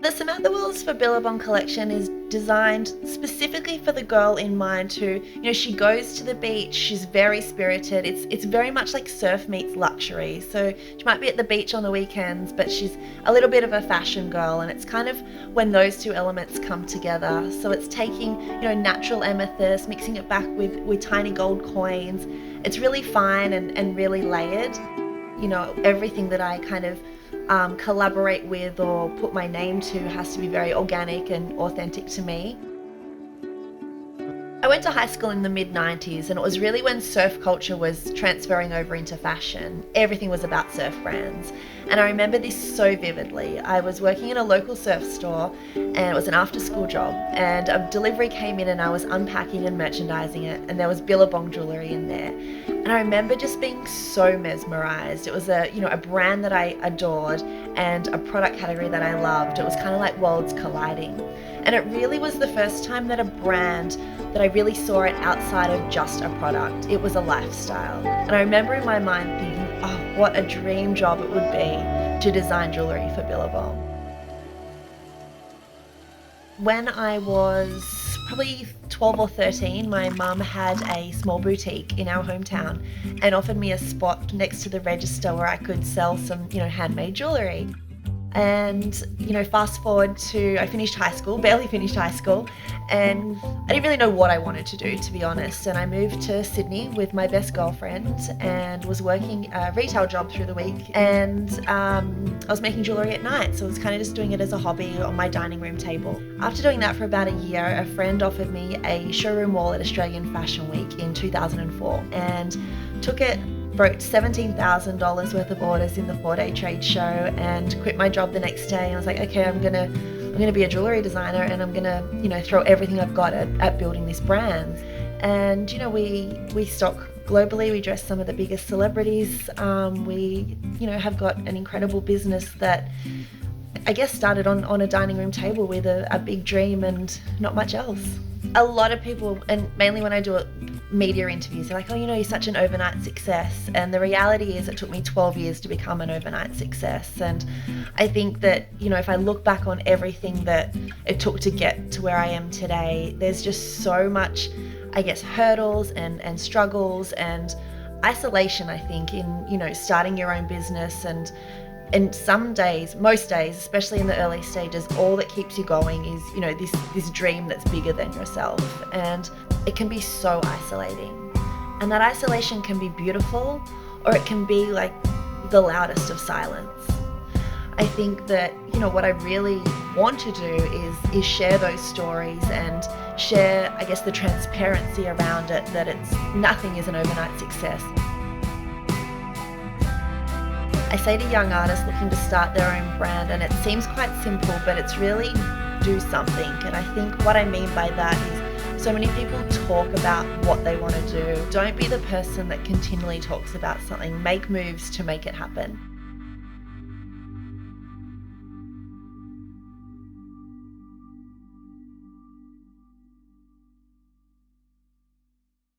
The Samantha Wills for Billabong collection is designed specifically for the girl in mind who, she goes to the beach, she's very spirited. It's very much like surf meets luxury. So she might be at the beach on the weekends, but she's a little bit of a fashion girl, and it's kind of when those two elements come together. So it's taking, natural amethyst, mixing it back with tiny gold coins. It's really fine and really layered. Everything that I kind of collaborate with or put my name to has to be very organic and authentic to me. I went to high school in the mid-90s, and it was really when surf culture was transferring over into fashion. Everything was about surf brands. And I remember this so vividly. I was working in a local surf store, and it was an after-school job, and a delivery came in and I was unpacking and merchandising it, and there was Billabong jewellery in there. And I remember just being so mesmerised. It was a brand that I adored and a product category that I loved. It was kind of like worlds colliding. And it really was the first time that a brand that I really saw it outside of just a product. It was a lifestyle. And I remember in my mind thinking, oh, what a dream job it would be to design jewellery for Billabong. When I was probably 12 or 13, my mum had a small boutique in our hometown and offered me a spot next to the register where I could sell some, handmade jewellery. And, fast forward to, I finished high school, barely finished high school, and I didn't really know what I wanted to do, to be honest. And I moved to Sydney with my best girlfriend and was working a retail job through the week. And I was making jewellery at night, so I was kind of just doing it as a hobby on my dining room table. After doing that for about a year, a friend offered me a showroom wall at Australian Fashion Week in 2004 and took it. Wrote $17,000 worth of orders in the 4-day trade show and quit my job the next day. And I was like, okay, I'm gonna be a jewelry designer, and I'm gonna throw everything I've got at building this brand. And we stock globally. We dress some of the biggest celebrities. We have got an incredible business that I guess started on a dining room table with a big dream and not much else. A lot of people, and mainly when I do media interviews, they're like, oh, you're such an overnight success. And the reality is it took me 12 years to become an overnight success. And I think that, if I look back on everything that it took to get to where I am today, there's just so much, I guess, hurdles and struggles and isolation, I think, in, starting your own business. And some days, most days, especially in the early stages, all that keeps you going is, this dream that's bigger than yourself. And it can be so isolating. And that isolation can be beautiful, or it can be like the loudest of silence. I think that, what I really want to do is share those stories and share, I guess, the transparency around it, that nothing is an overnight success. I say to young artists looking to start their own brand, and it seems quite simple, but it's really do something. And I think what I mean by that is so many people talk about what they want to do. Don't be the person that continually talks about something. Make moves to make it happen.